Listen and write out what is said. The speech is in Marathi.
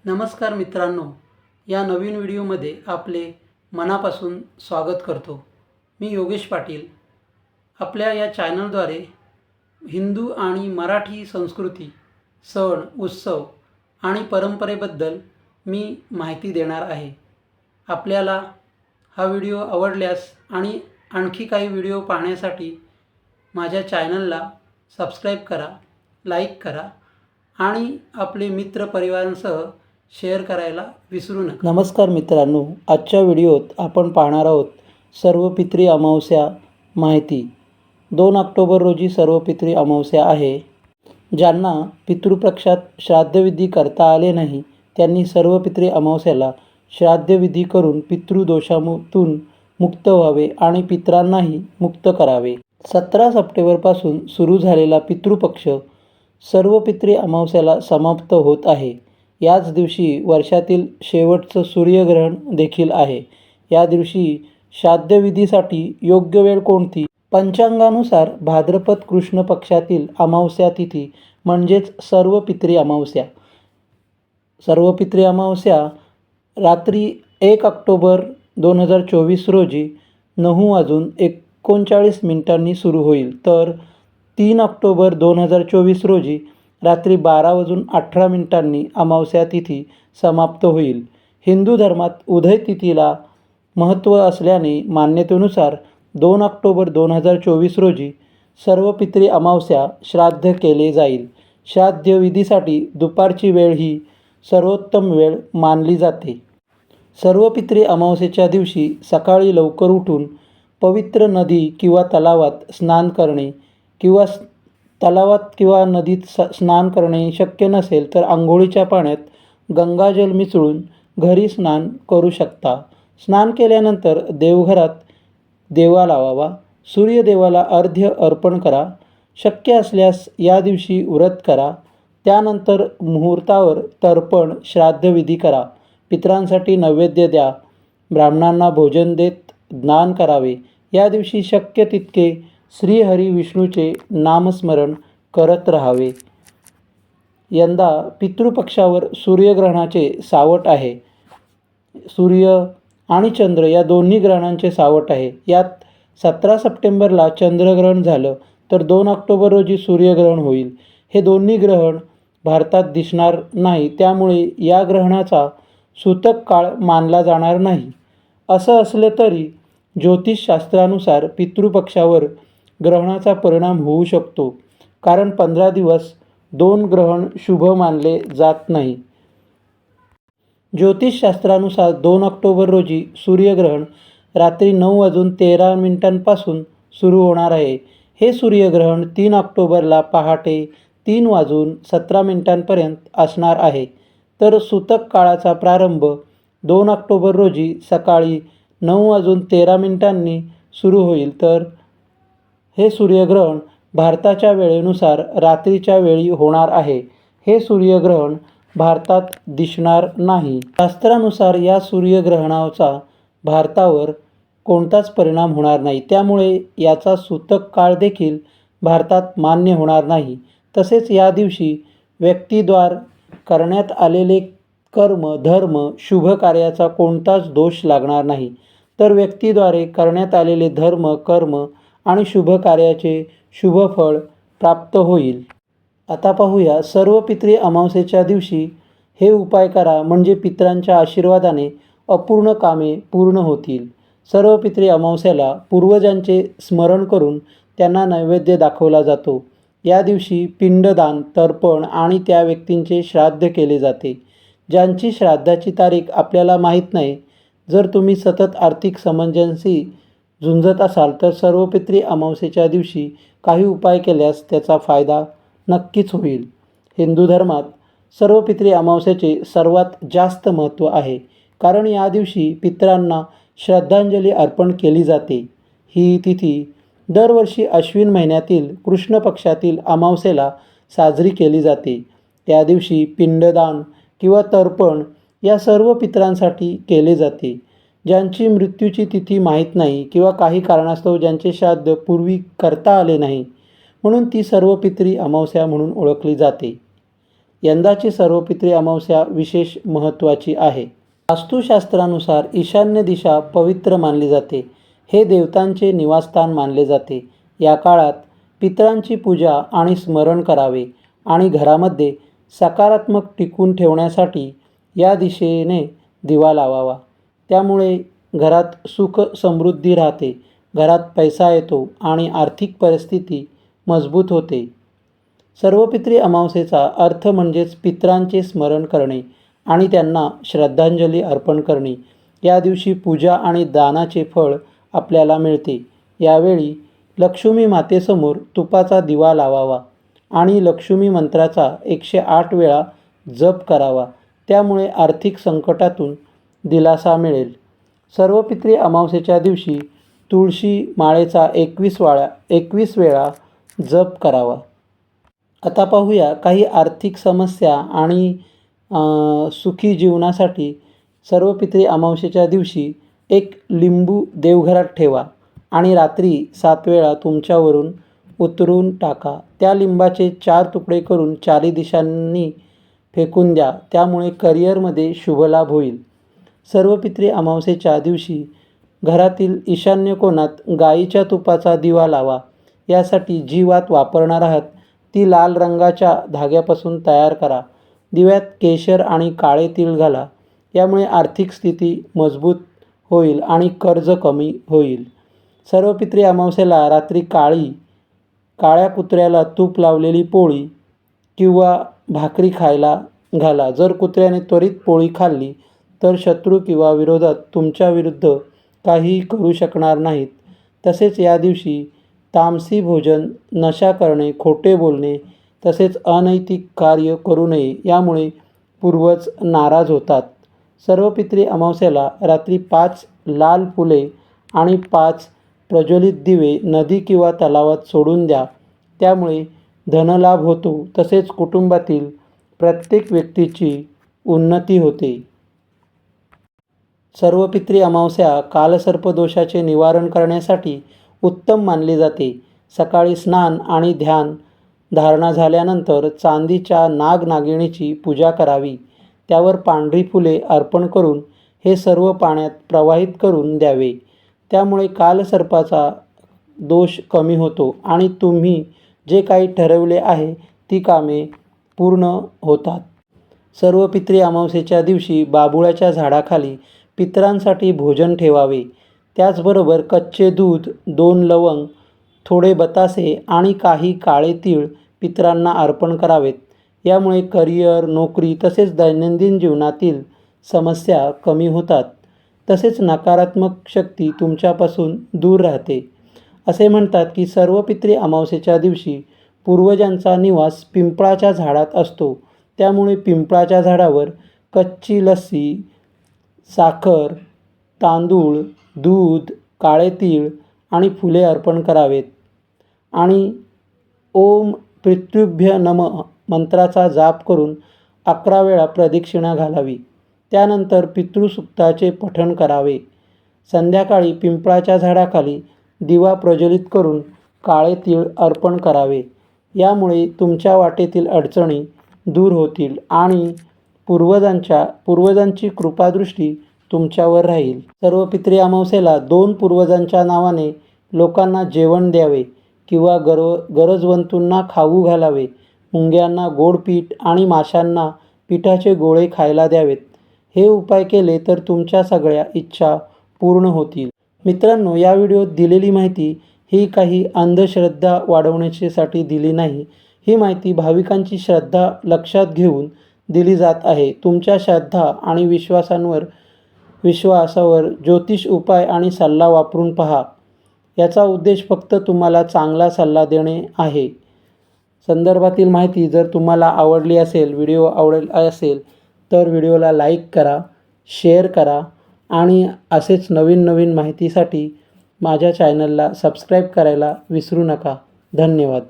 नमस्कार मित्रांनो, या नवीन व्हिडिओमध्ये आपले मनापासून स्वागत करतो। मी योगेश पाटील। आपल्या या चॅनलद्वारे हिंदू आणि मराठी संस्कृती, सण, उत्सव आणि परंपरेबद्दल मी माहिती देणार आहे। आपल्याला हा व्हिडिओ आवडल्यास आणि आणखी काही व्हिडिओ पाहण्यासाठी माझ्या चॅनलला सबस्क्राईब करा, लाईक करा आणि आपले मित्रपरिवारांसह शेअर करायला विसरू नका। नमस्कार मित्रांनो, आजच्या व्हिडिओत आपण पाहणार आहोत सर्व पितृ अमावस्या माहिती। 2 ऑक्टोबर रोजी सर्व पितृ अमावस्या आहे। ज्यांना पितृपक्षात श्राद्धविधी करता आले नाही त्यांनी सर्व पितृ अमावस्याला श्राद्धविधी करून पितृदोषातून मुक्त व्हावे आणि पितरांनाही मुक्त करावे। 17 सप्टेंबरपासून सुरू झालेला पितृपक्ष सर्व पितृ अमावस्याला समाप्त होत आहे। याच दिवशी वर्षातील शेवटचं सूर्यग्रहण देखील आहे। या दिवशी श्राद्धविधीसाठी योग्य वेळ कोणती? पंचांगानुसार भाद्रपद कृष्ण पक्षातील अमावस्या तिथी म्हणजेच सर्व पितृ अमावस्या। सर्व पितृ अमावस्या रात्री 1 ऑक्टोबर 2024 रोजी 9:39 सुरू होईल, तर 3 ऑक्टोबर 2024 रोजी रात्री 12:18 अमावस्या तिथी समाप्त होईल। हिंदू धर्मात उदय तिथीला महत्त्व असल्याने मान्यतेनुसार 2 ऑक्टोबर 2024 रोजी सर्व पितृ अमावस्या श्राद्ध केले जाईल। श्राद्धविधीसाठी दुपारची वेळ ही सर्वोत्तम वेळ मानली जाते। सर्व पितृ अमावस्येच्या दिवशी सकाळी लवकर उठून पवित्र नदी किंवा तलावात स्नान करणे किंवा तलावात किंवा नदीत स्नान करणे शक्य नसेल तर आंघोळीच्या पाण्यात गंगाजल मिसळून घरी स्नान करू शकता। स्नान केल्यानंतर देवघरात दिवा लावावा, सूर्यदेवाला अर्घ्य अर्पण करा। शक्य असल्यास या दिवशी व्रत करा। त्यानंतर मुहूर्तावर तर्पण श्राद्धविधी करा। पितरांसाठी नैवेद्य द्या। ब्राह्मणांना भोजन देत दान करावे। या दिवशी शक्य तितके श्रीहरी विष्णूचे नामस्मरण करत राहावे। यंदा पितृपक्षावर सूर्यग्रहणाचे सावट आहे। सूर्य आणि चंद्र या दोन्ही ग्रहणांचे सावट आहे। यात 17 सप्टेंबरला चंद्रग्रहण झालं तर 2 ऑक्टोबर रोजी सूर्यग्रहण होईल। हे दोन्ही ग्रहण भारतात दिसणार नाही, त्यामुळे या ग्रहणाचा सूतक काळ मानला जाणार नाही। असं असलं तरी ज्योतिषशास्त्रानुसार पितृपक्षावर ग्रहणाचा परिणाम होऊ शकतो, कारण 15 दिवस 2 ग्रहण शुभ मानले जात नाही। ज्योतिषशास्त्रानुसार 2 ऑक्टोबर रोजी सूर्यग्रहण रात्री 9:13 पासून सुरू होणार आहे। हे सूर्यग्रहण 3 ऑक्टोबरला पहाटे 3:17 पर्यंत असणार आहे, तर सूतक काळाचा प्रारंभ 2 ऑक्टोबर रोजी सकाळी 9:13 सुरू होईल, तर हे सूर्यग्रहण भारताच्या वेळेनुसार रात्रीच्या वेळी होणार आहे। हे सूर्यग्रहण भारतात दिसणार नाही। शास्त्रानुसार या सूर्यग्रहणाचा भारतावर कोणताच परिणाम होणार नाही, त्यामुळे याचा सूतक काळ देखील भारतात मान्य होणार नाही। तसेच या दिवशी व्यक्तीद्वारे करण्यात आलेले कर्म, धर्म, शुभ कार्याचा कोणताच दोष लागणार नाही, तर व्यक्तीद्वारे करण्यात आलेले धर्म, कर्म आणि शुभ कार्याचे शुभफळ प्राप्त होईल। आता पाहूया सर्व पितृ अमावस्येच्या दिवशी हे उपाय करा, म्हणजे पितरांच्या आशीर्वादाने अपूर्ण कामे पूर्ण होतील। सर्व पितृ अमावस्याला पूर्वजांचे स्मरण करून त्यांना नैवेद्य दाखवला जातो। या दिवशी पिंडदान, तर्पण आणि त्या व्यक्तींचे श्राद्ध केले जाते ज्यांची श्राद्धाची तारीख आपल्याला माहीत नाही। जर तुम्ही सतत आर्थिक समस्यांशी झुंजत असाल तर सर्व पितृ अमावस्येच्या दिवशी काही उपाय केल्यास त्याचा फायदा नक्कीच होईल। हिंदू धर्मात सर्व पितृ अमावस्येचे सर्वात जास्त महत्त्व आहे, कारण या दिवशी पितरांना श्रद्धांजली अर्पण केली जाते। ही तिथी दरवर्षी अश्विन महिन्यातील कृष्ण पक्षातील अमावस्येला साजरी केली जाते। त्या दिवशी पिंडदान किंवा तर्पण या सर्व पितरांसाठी केले जाते ज्यांची मृत्यूची तिथी माहीत नाही किंवा काही कारणास्तव ज्यांचे श्राद्ध पूर्वी करता आले नाही, म्हणून ती सर्व पितृ अमावस्या म्हणून ओळखली जाते। यंदाची सर्वपित्री अमावस्या विशेष महत्त्वाची आहे. वास्तुशास्त्रानुसार ईशान्य दिशा पवित्र मानली जाते. हे देवतांचे निवासस्थान मानले जाते. या काळात पितरांची पूजा आणि स्मरण करावे आणि घरामध्ये सकारात्मक टिकून ठेवण्यासाठी या दिशेने दिवा लावावा. त्यामुळे घरात सुख समृद्धी राहते, घरात पैसा येतो आणि आर्थिक परिस्थिती मजबूत होते. सर्वपित्री अमावस्येचा अर्थ म्हणजेच पितरांचे स्मरण करणे आणि त्यांना श्रद्धांजली अर्पण करणे. या दिवशी पूजा आणि दानाचे फळ आपल्याला मिळते. यावेळी लक्ष्मी मातेसमोर तुपाचा दिवा लावावा आणि लक्ष्मी मंत्राचा 108 वेळा जप करावा. त्यामुळे आर्थिक संकटातून दिलासा मिळेल. सर्वपित्री अमावस्येच्या दिवशी तुळशी माळेचा 21 वेळा जप करावा. आता पाहूया काही आर्थिक समस्या आणि सुखी जीवनासाठी सर्वपित्री अमावस्येच्या दिवशी एक लिंबू देवघरात ठेवा आणि रात्री 7 वेळा तुमच्यावरून उतरून टाका. त्या लिंबाचे 4 तुकडे करून 4 दिशांनी फेकून द्या. त्यामुळे करिअरमध्ये शुभलाभ होईल. सर्वपित्री अमावस्येच्या दिवशी घरातील ईशान्य कोणात गाईच्या तुपाचा दिवा लावा. यासाठी जी वात वापरणार आहात ती लाल रंगाच्या धाग्यापासून तयार करा. दिव्यात केशर आणि काळे तीळ घाला. यामुळे आर्थिक स्थिती मजबूत होईल आणि कर्ज कमी होईल. सर्वपित्री अमावस्येला रात्री काळ्या कुत्र्याला तूप लावलेली पोळी किंवा भाकरी खायला घाला. जर कुत्र्याने त्वरित पोळी खाल्ली तर शत्रू किंवा विरोधात तुमच्या विरुद्ध काहीही करू शकणार नाहीत. तसेच या दिवशी तामसी भोजन, नशा करणे, खोटे बोलणे तसेच अनैतिक कार्य करू नये. यामुळे पूर्वज नाराज होतात. सर्वपित्री अमावस्येला रात्री 5 लाल फुले आणि 5 प्रज्वलित दिवे नदी किंवा तलावात सोडून द्या. त्यामुळे धनलाभ होतो तसेच कुटुंबातील प्रत्येक व्यक्तीची उन्नती होते. सर्वपित्री अमावस्या कालसर्पदोषाचे निवारण करण्यासाठी उत्तम मानली जाते. सकाळी स्नान आणि ध्यान धारणा झाल्यानंतर चांदीच्या नाग-नागिणीची पूजा करावी. त्यावर पांढरी फुले अर्पण करून हे सर्व पाण्यात प्रवाहित करून द्यावे. त्यामुळे कालसर्पाचा दोष कमी होतो आणि तुम्ही जे काही ठरवले आहे ती कामे पूर्ण होतात. सर्वपित्री अमावस्येच्या दिवशी बाभुळाच्या झाडाखाली पितरांसाठी भोजन ठेवावे. त्याचबरोबर कच्चे दूध, 2 लवंग, थोडे बतासे आणि काही काळे तीळ पितरांना अर्पण करावेत. यामुळे करिअर, नोकरी तसेच दैनंदिन जीवनातील समस्या कमी होतात. तसेच नकारात्मक शक्ती तुमच्यापासून दूर राहते. असे म्हणतात की सर्वपित्री अमावस्येच्या दिवशी पूर्वजांचा निवास पिंपळाच्या झाडात असतो. त्यामुळे पिंपळाच्या झाडावर कच्ची लस्सी, साखर, तांदूळ, दूध, काळे तीळ आणि फुले अर्पण करावेत आणि ओम पितृभ्य नमः मंत्राचा जाप करून 11 वेळा प्रदक्षिणा घालावी. त्यानंतर पितृसूक्ताचे पठण करावे. संध्याकाळी पिंपळाच्या झाडाखाली दिवा प्रज्वलित करून काळे तीळ अर्पण करावे. यामुळे तुमच्या वाटेतील अडचणी दूर होतील आणि पूर्वजांची कृपादृष्टी तुमच्यावर राहील. सर्वपित्री अमावस्येला 2 पूर्वजांच्या नावाने लोकांना जेवण द्यावे किंवा गरजवंतांना खाऊ घालावे. मुंग्यांना गोड पीठ आणि माशांना पिठाचे गोळे खायला द्यावेत. हे उपाय केले तर तुमच्या सगळ्या इच्छा पूर्ण होतील. मित्रांनो, या व्हिडिओत दिलेली माहिती ही काही अंधश्रद्धा वाढवण्यासाठी दिली नाही. ही माहिती भाविकांची श्रद्धा लक्षात घेऊन दिली जात आहे. तुमच्या श्रद्धा आणि विश्वासावर ज्योतिष उपाय आणि सल्ला वापरून पहा. याचा उद्देश फक्त तुम्हाला चांगला सल्ला देणे आहे. संदर्भातील माहिती जर तुम्हाला आवडली असेल, व्हिडिओ आवडेल असेल तर व्हिडिओला लाईक करा, शेअर करा आणि असेच नवीन माहितीसाठी माझ्या चॅनलला सबस्क्राईब करायला विसरू नका. धन्यवाद.